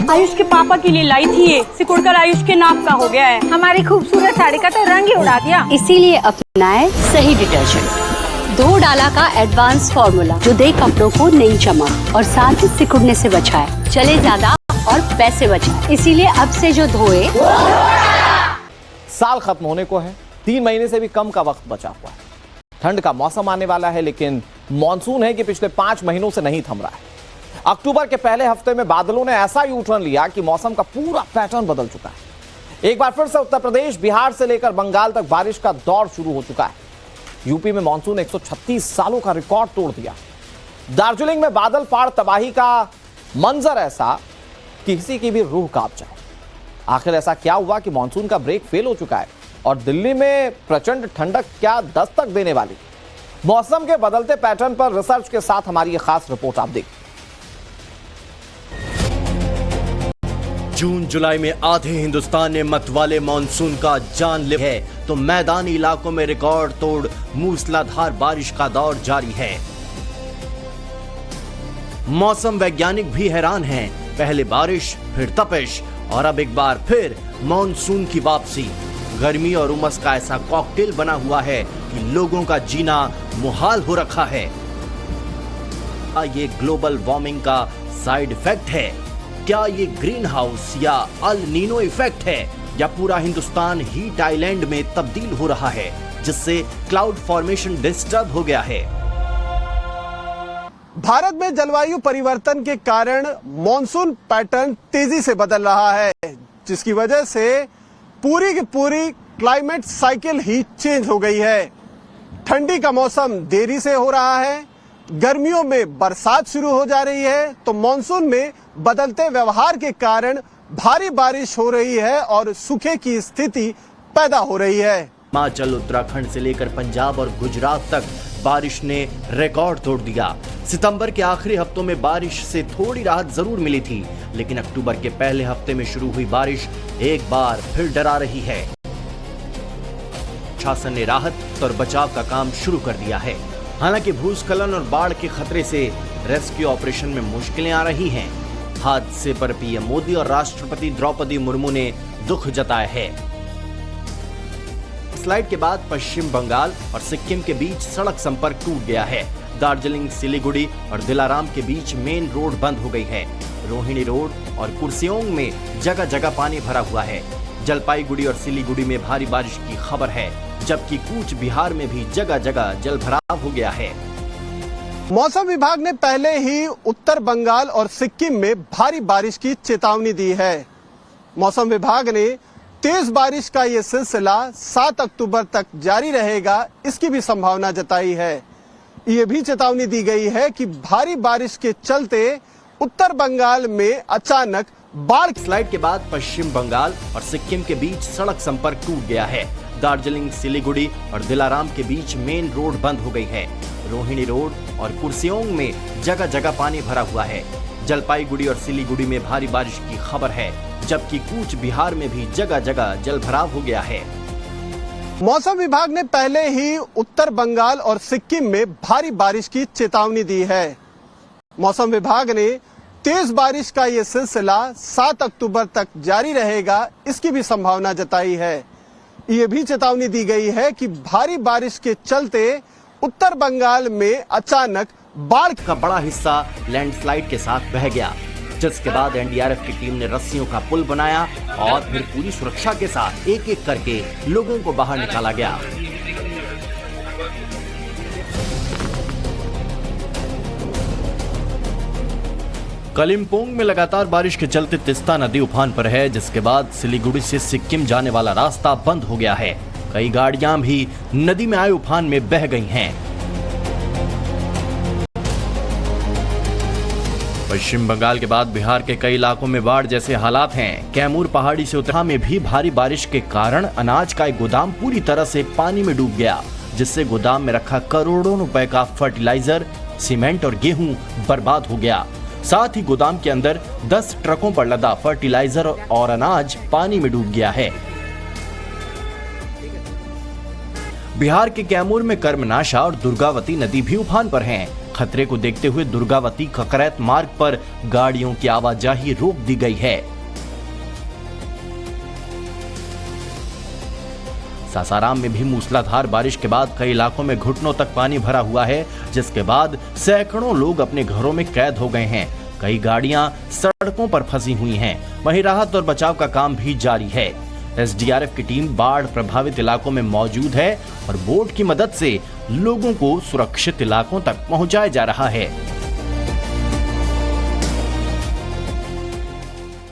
आयुष के पापा के लिए लाई थी ये, सिकुड़कर आयुष के नाक का हो गया है। हमारी खूबसूरत साड़ी का तो रंग ही उड़ा दिया। इसीलिए अपनाए सही डिटर्जेंट, 2 डाला का एडवांस फॉर्मूला जो दे कपड़ों को नई चमक और साथ ही सिकुड़ने से बचाए, चले ज्यादा और पैसे बचाए। इसीलिए अब से जो धोए। साल खत्म होने को है, 3 महीने से भी कम का वक्त बचा हुआ है। ठंड का मौसम आने वाला है, लेकिन मॉनसून है कि पिछले 5 महीनों से नहीं थम रहा है। अक्टूबर के पहले हफ्ते में बादलों ने ऐसा यू टर्न लिया कि मौसम का पूरा पैटर्न बदल चुका है। एक बार फिर से उत्तर प्रदेश, बिहार से लेकर बंगाल तक बारिश का दौर शुरू हो चुका है। यूपी में मॉनसून 136 सालों का रिकॉर्ड तोड़ दिया। दार्जिलिंग में बादल फाड़ तबाही का मंजर ऐसा कि किसी की भी रूह कांप जाए। आखिर ऐसा क्या हुआ कि मॉनसून का ब्रेक फेल हो चुका है और दिल्ली में प्रचंड ठंडक क्या दस्तक देने वाली? मौसम के बदलते पैटर्न पर रिसर्च के साथ हमारी ये खास रिपोर्ट आप देखिए। जून जुलाई में आधे हिंदुस्तान ने मतवाले मानसून का जानलेवा है, तो मैदानी इलाकों में रिकॉर्ड तोड़ मूसलाधार बारिश का दौर जारी है। मौसम वैज्ञानिक भी हैरान हैं। पहले बारिश, फिर तपिश और अब एक बार फिर मानसून की वापसी। गर्मी और उमस का ऐसा कॉकटेल बना हुआ है कि लोगों का जीना मुहाल हो रखा है। ये ग्लोबल वार्मिंग का साइड इफेक्ट है? क्या ये ग्रीन हाउस या अल नीनो इफेक्ट है, या पूरा हिंदुस्तान हीट आइलैंड में तब्दील हो रहा है, जिससे क्लाउड फॉर्मेशन डिस्टर्ब हो गया है? भारत में जलवायु परिवर्तन के कारण मॉनसून पैटर्न तेजी से बदल रहा है, जिसकी वजह से पूरी की पूरी क्लाइमेट साइकिल ही चेंज हो गई है। ठंडी का मौसम देरी से हो रहा है, गर्मियों में बरसात शुरू हो जा रही है, तो मॉनसून में बदलते व्यवहार के कारण भारी बारिश हो रही है और सूखे की स्थिति पैदा हो रही है। हिमाचल, उत्तराखंड से लेकर पंजाब और गुजरात तक बारिश ने रिकॉर्ड तोड़ दिया। सितंबर के आखिरी हफ्तों में बारिश से थोड़ी राहत जरूर मिली थी, लेकिन अक्टूबर के पहले हफ्ते में शुरू हुई बारिश एक बार फिर डरा रही है। शासन ने राहत और बचाव का काम शुरू कर दिया है। हालांकि भूस्खलन और बाढ़ के खतरे से रेस्क्यू ऑपरेशन में मुश्किलें आ रही हैं। हादसे पर पीएम मोदी और राष्ट्रपति द्रौपदी मुर्मू ने दुख जताया है। स्लाइड के बाद पश्चिम बंगाल और सिक्किम के बीच सड़क संपर्क टूट गया है। दार्जिलिंग, सिलीगुड़ी और दिलाराम के बीच मेन रोड बंद हो गई है। रोहिणी रोड और कुर्सियोंग में जगह जगह पानी भरा हुआ है। जलपाईगुड़ी और सिलीगुड़ी में भारी बारिश की खबर है, जबकि कूच बिहार में भी जगह जगह जलभराव हो गया है। मौसम विभाग ने पहले ही उत्तर बंगाल और सिक्किम में भारी बारिश की चेतावनी दी है। मौसम विभाग ने तेज बारिश का ये सिलसिला 7 अक्टूबर तक जारी रहेगा, इसकी भी संभावना जताई है। ये भी चेतावनी दी गई है कि भारी बारिश के चलते उत्तर बंगाल में अचानक बाढ़। स्लाइड के बाद पश्चिम बंगाल और सिक्किम के बीच सड़क संपर्क टूट गया है। दार्जिलिंग, सिलीगुड़ी और दिलाराम के बीच मेन रोड बंद हो गई है। रोहिणी रोड और कुर्सियोंग में जगह जगह पानी भरा हुआ है। जलपाईगुड़ी और सिलीगुड़ी में भारी बारिश की खबर है, जबकि कूच बिहार में भी जगह जगह जलभराव हो गया है। मौसम विभाग ने पहले ही उत्तर बंगाल और सिक्किम में भारी बारिश की चेतावनी दी है। मौसम विभाग ने तेज बारिश का ये सिलसिला 7 अक्टूबर तक जारी रहेगा, इसकी भी संभावना जताई है। ये भी चेतावनी दी गई है कि भारी बारिश के चलते उत्तर बंगाल में अचानक बाढ़ का बड़ा हिस्सा लैंडस्लाइड के साथ बह गया, जिसके बाद एनडीआरएफ की टीम ने रस्सियों का पुल बनाया और फिर पूरी सुरक्षा के साथ एक एक करके लोगों को बाहर निकाला गया। कलिम्पोंग में लगातार बारिश के चलते तिस्ता नदी उफान पर है, जिसके बाद सिलीगुड़ी से सिक्किम जाने वाला रास्ता बंद हो गया है। कई गाड़ियां भी नदी में आए उफान में बह गई हैं। पश्चिम बंगाल के बाद बिहार के कई इलाकों में बाढ़ जैसे हालात हैं। कैमूर पहाड़ी से उत्तराखंड में भी भारी बारिश के कारण अनाज का एक गोदाम पूरी तरह से पानी में डूब गया, जिससे गोदाम में रखा करोड़ों रुपए का फर्टिलाइजर, सीमेंट और गेहूं बर्बाद हो गया। साथ ही गोदाम के अंदर 10 ट्रकों पर लदा फर्टिलाइजर और अनाज पानी में डूब गया है। बिहार के कैमूर में कर्मनाशा और दुर्गावती नदी भी उफान पर हैं। खतरे को देखते हुए दुर्गावती खकरैत मार्ग पर गाड़ियों की आवाजाही रोक दी गई है। सासाराम में भी मूसलाधार बारिश के बाद कई इलाकों में घुटनों तक पानी भरा हुआ है, जिसके बाद सैकड़ों लोग अपने घरों में कैद हो गए हैं। कई गाड़ियां सड़कों पर फंसी हुई हैं। वहीं राहत और बचाव का काम भी जारी है। एसडीआरएफ की टीम बाढ़ प्रभावित इलाकों में मौजूद है और बोट की मदद से लोगों को सुरक्षित इलाकों तक पहुंचाया जा रहा है।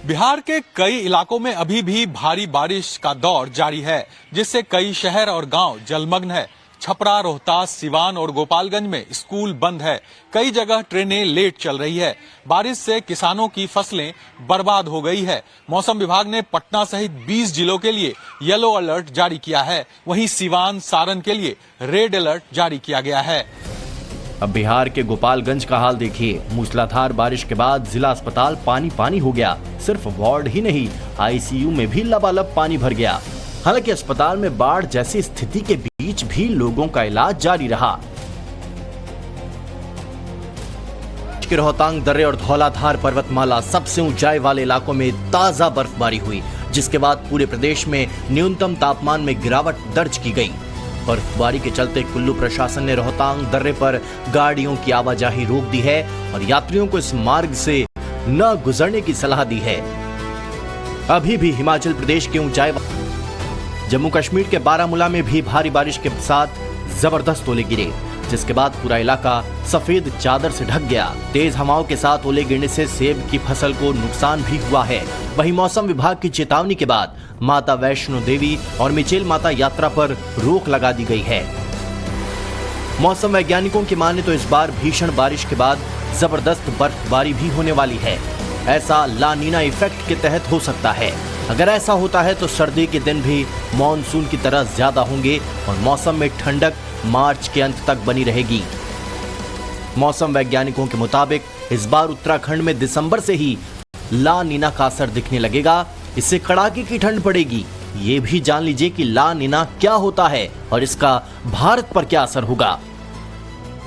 बिहार के कई इलाकों में अभी भी भारी बारिश का दौर जारी है, जिससे कई शहर और गांव जलमग्न है। छपरा, रोहतास, सिवान और गोपालगंज में स्कूल बंद है। कई जगह ट्रेनें लेट चल रही है। बारिश से किसानों की फसलें बर्बाद हो गई है। मौसम विभाग ने पटना सहित 20 जिलों के लिए येलो अलर्ट जारी किया है। वहीं सिवान, सारण के लिए रेड अलर्ट जारी किया गया है। अब बिहार के गोपालगंज का हाल देखिए। मूसलाधार बारिश के बाद जिला अस्पताल पानी पानी हो गया। सिर्फ वार्ड ही नहीं, आईसीयू में भी लबालब पानी भर गया। हालांकि अस्पताल में बाढ़ जैसी स्थिति के बीच भी लोगों का इलाज जारी रहा। रोहतांग दर्रे और धौलाधार पर्वतमाला सबसे ऊंचाई वाले इलाकों में ताजा बर्फबारी हुई, जिसके बाद पूरे प्रदेश में न्यूनतम तापमान में गिरावट दर्ज की गई। बर्फबारी के चलते कुल्लू प्रशासन ने रोहतांग दर्रे पर गाड़ियों की आवाजाही रोक दी है और यात्रियों को इस मार्ग से न गुजरने की सलाह दी है। अभी भी हिमाचल प्रदेश के ऊंचाई जम्मू कश्मीर के बारामूला में भी भारी बारिश के साथ जबरदस्त ओले गिरे, जिसके बाद पूरा इलाका सफेद चादर से ढक गया। तेज हवाओं के साथ ओले गिरने से सेब की फसल को नुकसान भी हुआ है। वहीं मौसम विभाग की चेतावनी के बाद माता वैष्णो देवी और मिचेल माता यात्रा पर रोक लगा दी गई है। मौसम वैज्ञानिकों की माने तो इस बार भीषण बारिश के बाद जबरदस्त बर्फबारी भी होने वाली है। ऐसा ला नीना इफेक्ट के तहत हो सकता है। अगर ऐसा होता है तो सर्दी के दिन भी मॉनसून की तरह ज्यादा होंगे और मौसम में ठंडक मार्च के अंत तक बनी रहेगी। मौसम वैज्ञानिकों के मुताबिक इस बार उत्तराखंड में दिसंबर से ही ला नीना का असर दिखने लगेगा। इससे कड़ाके की ठंड पड़ेगी। ये भी जान लीजिए कि ला नीना क्या होता है और इसका भारत पर क्या असर होगा।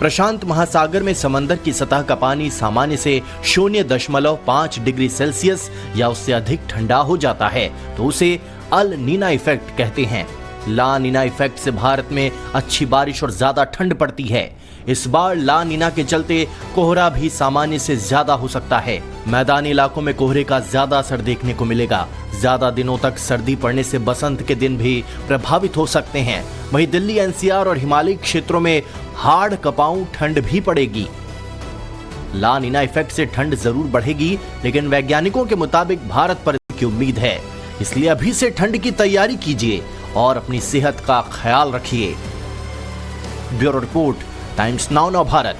प्रशांत महासागर में समंदर की सतह का पानी सामान्य से 0.5 डिग्री सेल्सियस या उससे अधिक ठंडा हो जाता है तो उसे अल नीना इफेक्ट कहते हैं। ला नीना इफेक्ट से भारत में अच्छी बारिश और ज्यादा ठंड पड़ती है। इस बार ला नीना के चलते कोहरा भी सामान्य से ज्यादा हो सकता है। मैदानी इलाकों में कोहरे का ज्यादा असर देखने को मिलेगा। ज्यादा दिनों तक सर्दी पड़ने से बसंत के दिन भी प्रभावित हो सकते हैं। वहीं दिल्ली, एनसीआर और हिमालयी क्षेत्रों में हाड़ कपाऊ ठंड भी पड़ेगी। ला नीना इफेक्ट से ठंड जरूर बढ़ेगी, लेकिन वैज्ञानिकों के मुताबिक भारत पर की उम्मीद है। इसलिए अभी से ठंड की तैयारी कीजिए और अपनी सेहत का ख्याल रखिए। Bureau report, times now Bharat.